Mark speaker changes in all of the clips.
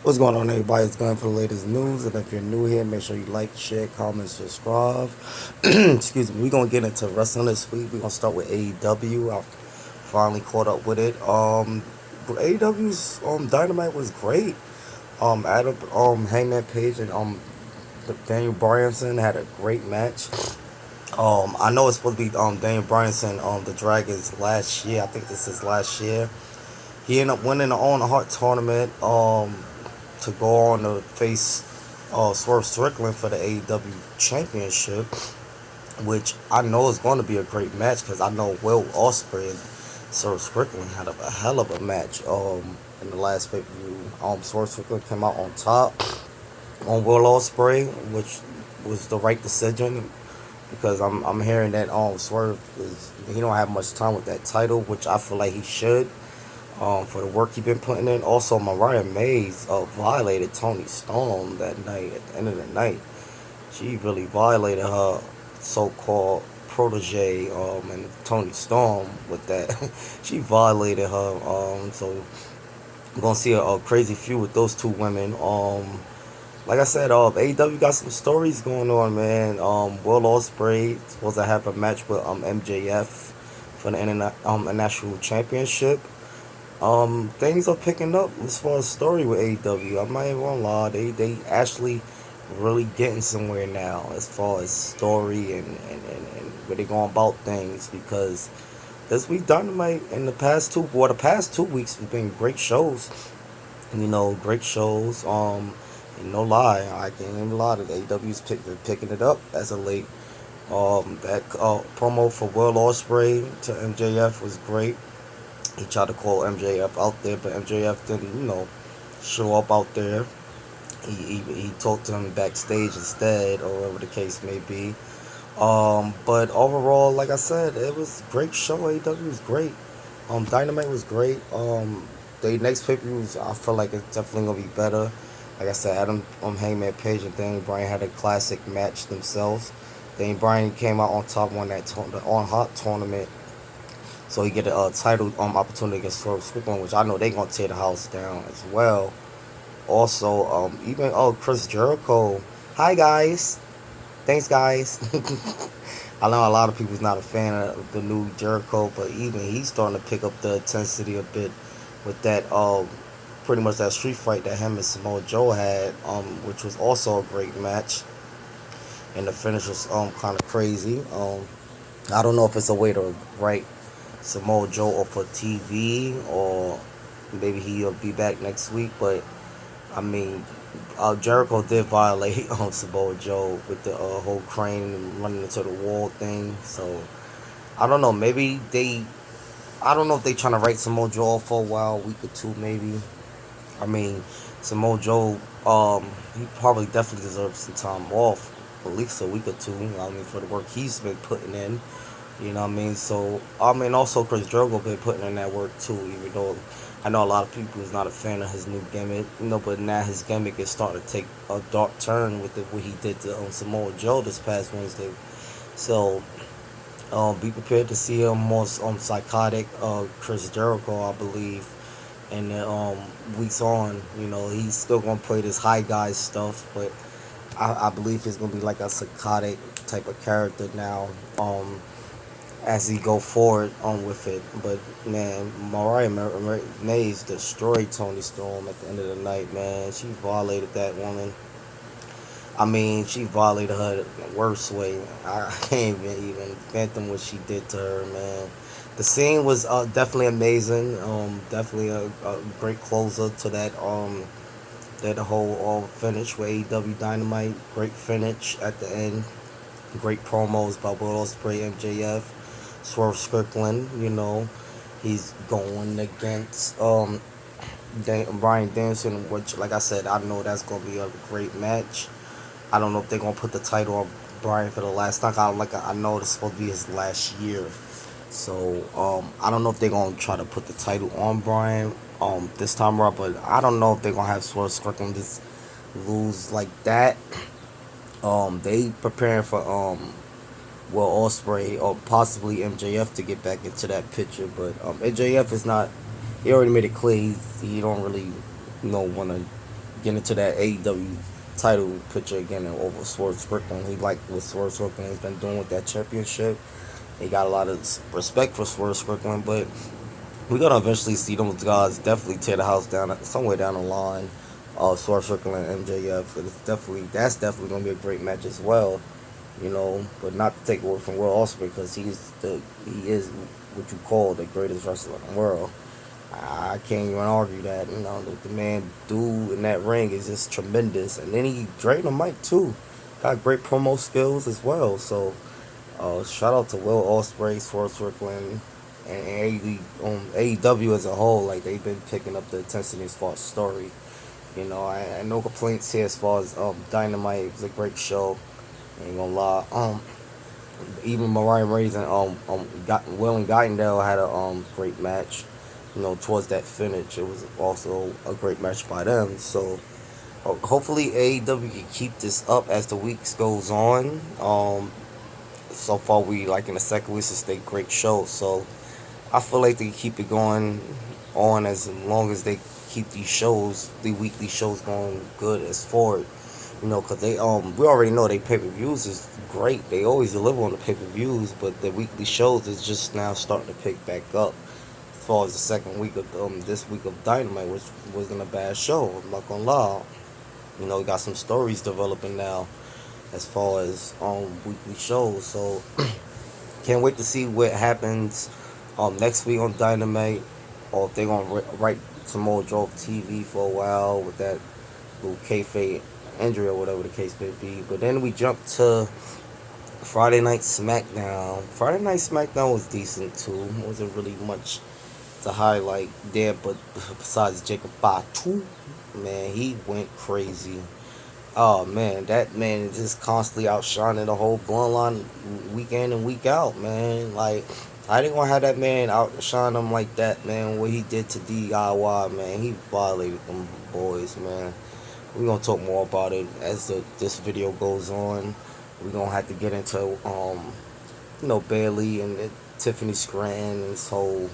Speaker 1: What's going on, everybody? It's going for the latest news, and if you're new here, make sure you like, share, comment, subscribe. Excuse me. We're gonna get into wrestling this week. We're gonna start with AEW. I finally caught up with it. AEW's Dynamite was great. Adam Hangman Page and Daniel Bryanson had a great match. I know it's supposed to be Daniel Bryanson the Dragons last year. I think this is last year. He ended up winning the On the Heart tournament to go on to face Swerve Strickland for the AEW Championship, which I know is going to be a great match because I know Will Ospreay and Swerve Strickland had a hell of a match in the last pay per view. Swerve Strickland came out on top on Will Ospreay, which was the right decision because I'm hearing that Swerve he don't have much time with that title, which I feel like he should. For the work he been putting in. Also, Mariah Mays violated Tony Storm that night. At the end of the night, she really violated her so-called protege and Tony Storm with that. She violated her. So we're gonna see a crazy feud with those two women. Like I said, AEW got some stories going on, man. Will Ospreay supposed to have a match with MJF for the international championship. Things are picking up as far as story with AEW. I'm not even gonna lie, they actually really getting somewhere now as far as story and where they going about things because this week Dynamite in the past 2 weeks have been great shows. Great shows. And no lie, I can't even lie that AEW's picking it up as of late. That promo for Will Ospreay to MJF was great. He tried to call MJF out there, but MJF didn't, show up out there. He talked to him backstage instead, or whatever the case may be. But overall, like I said, it was a great show. AEW was great. Dynamite was great. The next pay per views, I feel like it's definitely gonna be better. Like I said, Adam Hangman Page and Daniel Bryan had a classic match themselves. Daniel Bryan came out on top, won the On Hot tournament. So he get a title opportunity against Swerve Strickland, which I know they gonna tear the house down as well. Also, even Chris Jericho. Hi guys, thanks guys. I know a lot of people's not a fan of the new Jericho, but even he's starting to pick up the intensity a bit with that pretty much that street fight that him and Samoa Joe had, which was also a great match, and the finish was kind of crazy. I don't know if it's a way to write Samoa Joe off for TV, or maybe he'll be back next week. But I mean, Jericho did violate Samoa Joe with the whole crane and running into the wall thing. So I don't know. I don't know if they trying to write Samoa Joe off for a while, a week or two maybe. I mean, Samoa Joe, he probably definitely deserves some time off, at least a week or two. I mean, for the work he's been putting in. You know what I mean? So, also Chris Jericho been putting in that work too, even though I know a lot of people is not a fan of his new gimmick. But now his gimmick is starting to take a dark turn with what he did to Samoa Joe this past Wednesday. So, be prepared to see a more psychotic Chris Jericho, I believe, and weeks on. He's still gonna play this high guy stuff, but I believe he's gonna be like a psychotic type of character now. As he go forward on with it. But man, Mariah Mays destroyed Tony Storm at the end of the night, man. She violated that woman. I mean, she violated her the worst way. I can't even fathom what she did to her, man. The scene was definitely amazing. Definitely a great closer to that whole finish with AEW Dynamite. Great finish at the end. Great promos by Will Ospreay, MJF. Swerve Strickland, he's going against Bryan Danielson, which, like I said, I know that's gonna be a great match. I don't know if they're gonna put the title on Bryan for the last time. I know it's supposed to be his last year, so I don't know if they're gonna try to put the title on Bryan this time around. But I don't know if they're gonna have Swerve Strickland just lose like that. They preparing for Will Ospreay or possibly MJF to get back into that picture, but MJF is not. He already made it clear he don't really want to get into that AEW title picture again and over Swerve Strickland. He liked what Swerve Strickland has been doing with that championship. He got a lot of respect for Swerve Strickland, but we're gonna eventually see those guys definitely tear the house down somewhere down the line. Swerve Strickland and MJF. That's definitely gonna be a great match as well. But not to take away from Will Ospreay because he is what you call the greatest wrestler in the world. I can't even argue that. The man do in that ring is just tremendous, and then he drained the mic too. Got great promo skills as well. So shout out to Will Ospreay, Swerve Strickland, and AEW as a whole. Like they've been picking up the intensity as far as story. I no complaints here as far as Dynamite. It was a great show. Ain't gonna lie. Even Mariah Reyes and Will and Geitendale had a great match. Towards that finish, it was also a great match by them. So hopefully AEW can keep this up as the weeks goes on. So far we like in the second week, it's a great show. So I feel like they can keep it going on as long as they keep the weekly shows going good as forward. Because we already know they pay-per-views is great. They always deliver on the pay-per-views, but the weekly shows is just now starting to pick back up. As far as the second week of this week of Dynamite, which wasn't a bad show, I'm not gonna lie. We got some stories developing now as far as weekly shows. So can't wait to see what happens next week on Dynamite, or if they're gonna write some more Drove TV for a while with that little kayfabe injury or whatever the case may be. But then we jump to Friday Night SmackDown. Friday Night SmackDown was decent too. Wasn't really much to highlight there, but besides Jacob Fatu, man, he went crazy. Oh man, that man is just constantly outshining the whole bloodline week in and week out, man. Like I didn't want to have that man outshine him like that, man. What he did to DIY, man, he violated them boys, man. We're gonna talk more about it as this video goes on. We're gonna have to get into Bailey and Tiffany Scranton and this whole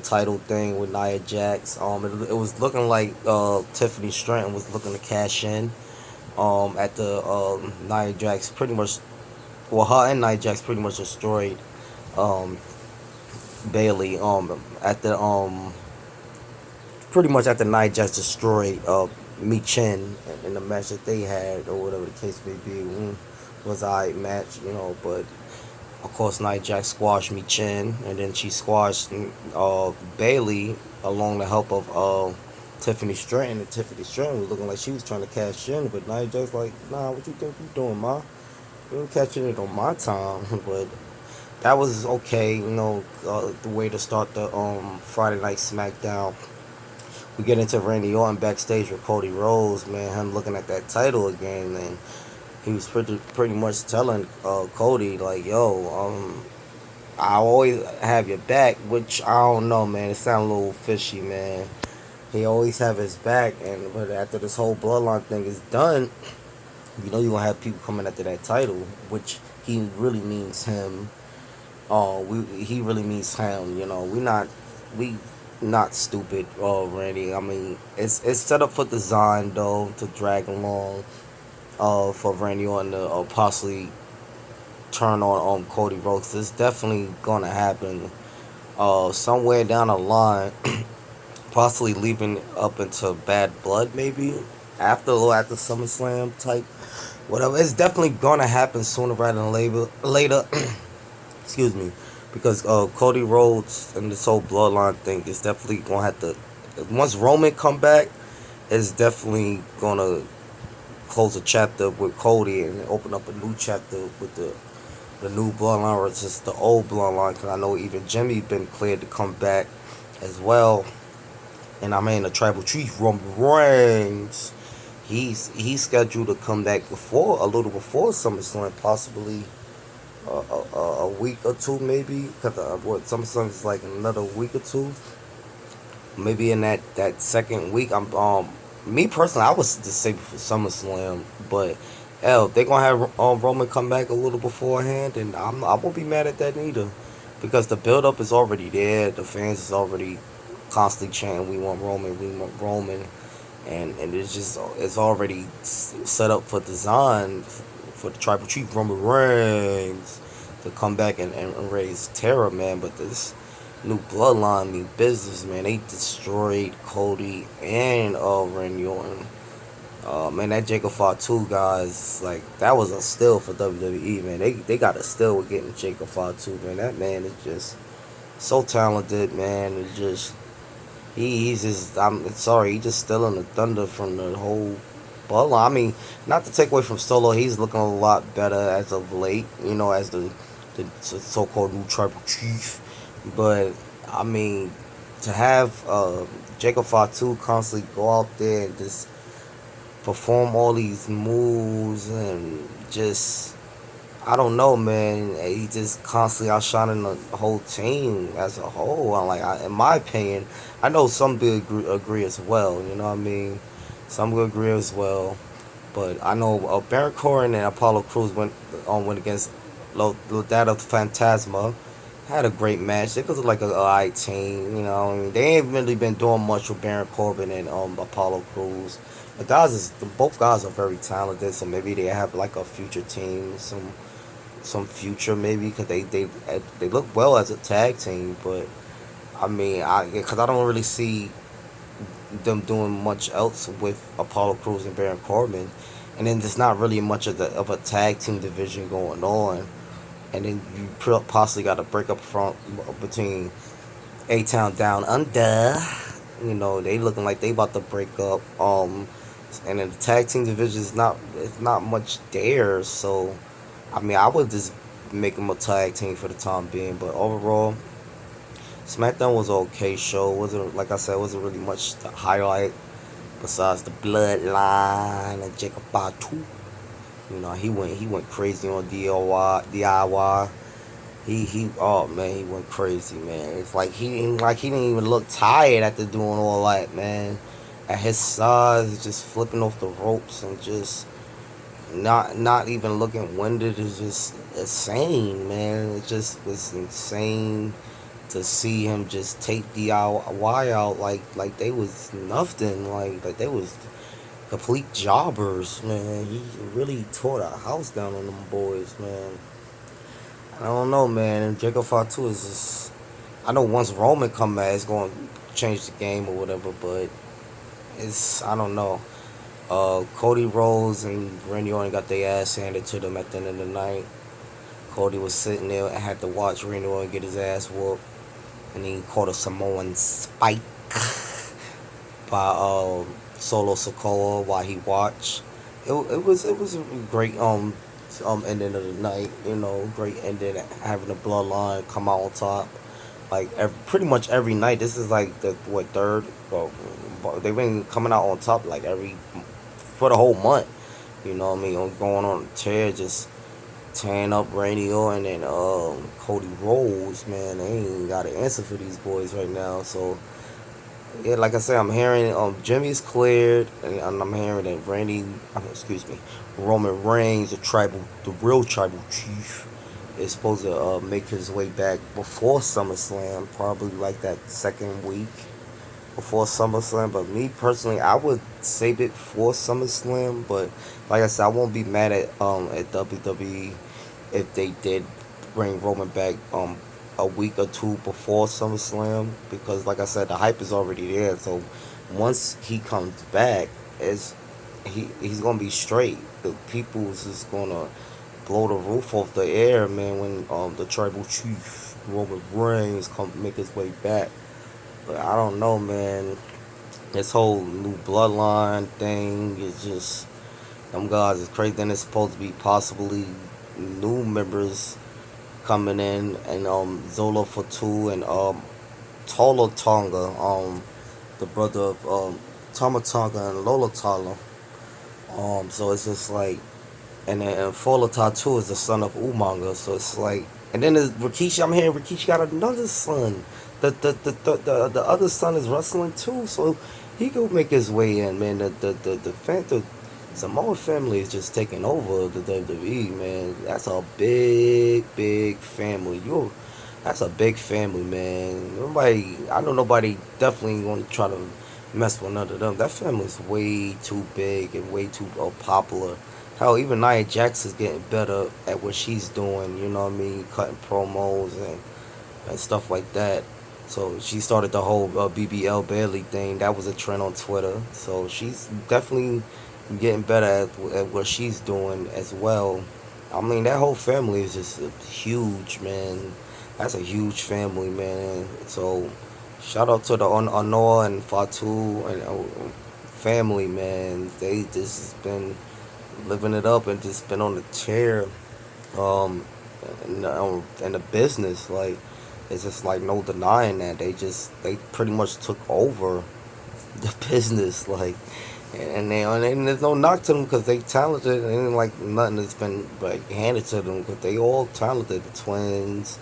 Speaker 1: title thing with Nia Jax. It was looking like Tiffany Stratton was looking to cash in at the Nia Jax pretty much. Well, her and Nia Jax pretty much destroyed Bailey at the pretty much after Nia Jax destroyed Mi Chen in the match that they had or whatever the case may be. Was a match, but of course Nia Jax squashed Mi Chen, and then she squashed Bailey along the help of Tiffany Stratton. And Tiffany Stratton was looking like she was trying to cash in, but Nia Jax like, nah, what you think you doing, ma? You ain't catching it on my time. But that was okay, the way to start the Friday Night SmackDown. We get into Randy Orton backstage with Cody Rhodes, man. Him looking at that title again, and he was pretty much telling Cody like, "Yo, I always have your back," which I don't know, man. It sounds a little fishy, man. He always have his back, but after this whole bloodline thing is done, you're gonna have people coming after that title, which he really means him. He really means him. We not stupid, Randy. I mean, it's set up for design though to drag along, for Randy Orton to possibly turn on Cody Rhodes. It's definitely gonna happen, somewhere down the line, possibly leaving up into Bad Blood maybe after SummerSlam type, whatever. It's definitely gonna happen sooner rather than later. Excuse me. Because Cody Rhodes and this whole bloodline thing is definitely gonna have to. Once Roman come back, it's definitely gonna close a chapter with Cody and open up a new chapter with the new bloodline versus the old bloodline. Because I know even Jimmy been cleared to come back as well. And I mean the Tribal Chief Roman Reigns, he's scheduled to come back a little before SummerSlam, possibly. A week or two maybe, because SummerSlam is like another week or two, maybe in that second week. Me personally, I was just say for SummerSlam, but hell, if they're gonna have Roman come back a little beforehand, and I won't be mad at that neither, because the build up is already there. The fans is already constantly chanting, "We want Roman, we want Roman," and it's already set up for design for the tribal chief Roman Reigns to come back and raise terror, man. But this new bloodline, new business, man, they destroyed Cody and Randy Orton. Man, that Jacob Fatu guys, like that was a steal for WWE, man. They got a steal with getting Jacob Fatu, man. That man is just so talented, man. It's just he's just I'm sorry, he's just stealing the thunder from the whole bloodline. I mean, not to take away from Solo, he's looking a lot better as of late, as the so-called new tribal chief. But I mean, to have Jacob Fatu constantly go out there and just perform all these moves and just I don't know, man. He just constantly outshining the whole team as a whole. In my opinion, I know some people agree as well. You know what I mean? Some will agree as well. But I know Baron Corbin and Apollo Crews went against that of Phantasma. Had a great match. It was like a alright team. You know, I mean, they ain't really been doing much with Baron Corbin and Apollo Crews. Both guys are very talented, so maybe they have like a future team, some future maybe because they look well as a tag team. But I mean, because I don't really see them doing much else with Apollo Crews and Baron Corbin, and then there's not really much of a tag team division going on, and then you possibly got a breakup front between A Town Down Under. They looking like they about to break up. And then the tag team division is not it's not much there. So, I mean, I would just make them a tag team for the time being. But overall, SmackDown was an okay show. Wasn't like I said, wasn't really much to highlight besides the bloodline and Jacob Fatu. He went crazy on DIY. He oh man, he went crazy, man. It's like he didn't even look tired after doing all that, man. At his size, just flipping off the ropes and just not even looking winded is just insane, man. It just was insane to see him just take DIY out like they was nothing, like they was complete jobbers, man. He really tore the house down on them boys, man. I don't know, man. And Jacob Fatu is just. I know once Roman come back, it's going to change the game or whatever, but I don't know. Cody Rhodes and Randy Orton got their ass handed to them at the end of the night. Cody was sitting there and had to watch Randy Orton get his ass whooped, and he caught a Samoan spike by Solo Sikoa while he watched. It was a great ending of the night. Great ending, having the bloodline come out on top. Like pretty much every night. This is like the third. Well, they've been coming out on top like for the whole month. You know what I mean? Going on a tear, just tearing up Randy Orton and Cody Rhodes. Man, they ain't got an answer for these boys right now. So yeah, like I said, I'm hearing Jimmy's cleared, and I'm hearing that Roman Reigns, the real tribal chief, is supposed to make his way back before SummerSlam, probably like that second week before SummerSlam. But me personally, I would save it for SummerSlam. But like I said, I won't be mad at WWE if they did bring Roman back a week or two before SummerSlam, because like I said, the hype is already there. So once he comes back, he's gonna be straight. The people is just gonna blow the roof off the air, man, when the tribal chief Roman Reigns come make his way back. But I don't know, man. This whole new bloodline thing is just them guys is crazy. Then it's supposed to be possibly new members coming in, and Zola Fatu and Tolo Tonga, the brother of Tama Tonga and Lola Tala. So it's just like, and then Fola Tatu is the son of Umanga. So it's like, and then there's Rikishi. I'm hearing Rikishi got another son. The other son is wrestling too, so he could make his way in, man. The Samoa family is just taking over the WWE, man. That's a big family. That's a big family, man. I know nobody definitely going to try to mess with none of them. That family's way too big and way too popular. Hell, even Nia Jax is getting better at what she's doing. You know what I mean? Cutting promos and stuff like that. So she started the whole BBL Bailey thing. That was a trend on Twitter. So she's definitely getting better at what she's doing as well. I mean, that whole family is just huge, man. That's a huge family, man. So shout out to the Anoa and Fatu and family, man. They just been living it up and just been on the chair um in the business. Like, it's just like no denying that they pretty much took over the business. Like, and there's no knock to them because they talented, and ain't like nothing that's been like handed to them because they all talented. The twins,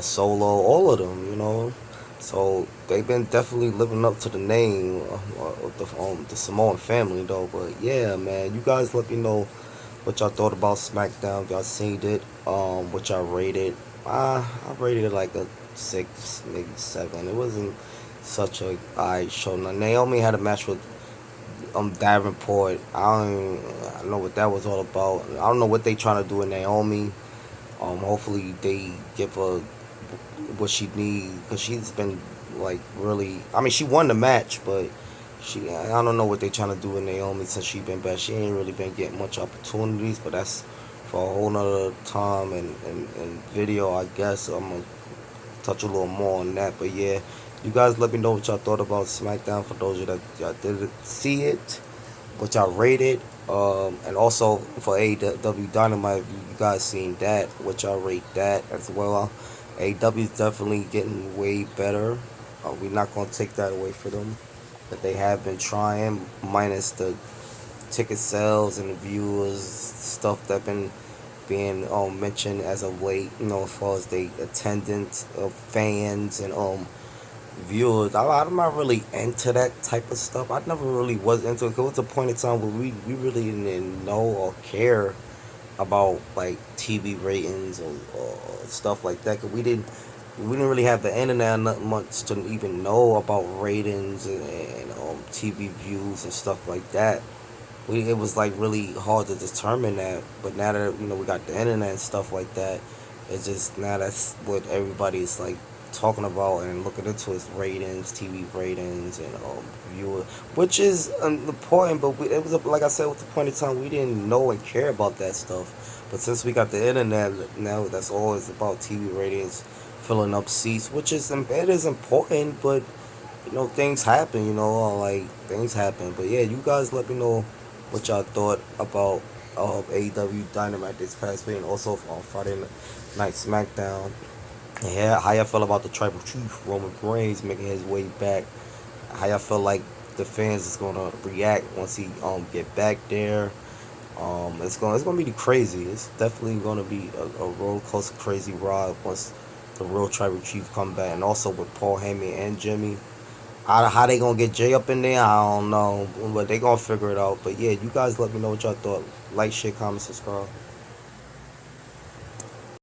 Speaker 1: Solo, all of them, you know. So they've been definitely living up to the name of the Samoan family, though. But yeah, man, you guys let me know what y'all thought about SmackDown. If y'all seen it, what y'all rated. I rated it like a 6, maybe 7. It wasn't such a eye show. Now, Naomi had a match with Davenport. I don't know what that was all about. I don't know what they trying to do with Naomi. Hopefully they give her what she needs because she's been like really. I mean, she won the match, but I don't know what they trying to do with Naomi since she been back. She ain't really been getting much opportunities, but that's for a whole nother time and video. I guess I'm gonna touch a little more on that. But yeah, you guys let me know what y'all thought about SmackDown. For those of you that y'all didn't see it, what y'all rated. And also for AEW Dynamite, you guys seen that, what y'all rate that as well. AEW is definitely getting way better. We're not going to take that away from them. But they have been trying, minus the ticket sales and the viewers, stuff that been being mentioned as of late, you know, as far as the attendance of fans and viewers. I'm not really into that type of stuff. I never really was into it. 'Cause it was a point in time where we really didn't know or care about like TV ratings or stuff like that. 'Cause we didn't really have the internet not much to even know about ratings and TV views and stuff like that. It was like really hard to determine that. But now that we got the internet and stuff like that, it's just now that's what everybody's like talking about and looking into is ratings, TV ratings, and viewer, which is important. But it was like I said, with the point in time we didn't know and care about that stuff. But since we got the internet now, that's always about TV ratings, filling up seats, which is it is important. But things happen. Like things happen. But yeah, you guys let me know what y'all thought about AEW Dynamite this past week, and also on Friday Night SmackDown. Yeah, how y'all feel about the Tribal Chief Roman Reigns making his way back? How y'all feel like the fans is gonna react once he get back there? It's gonna be crazy. It's definitely gonna be a roller coaster, crazy ride once the real Tribal Chief come back, and also with Paul Heyman and Jimmy. How they gonna get Jay up in there? I don't know, but they gonna figure it out. But yeah, you guys let me know what y'all thought. Like, share, comment, subscribe.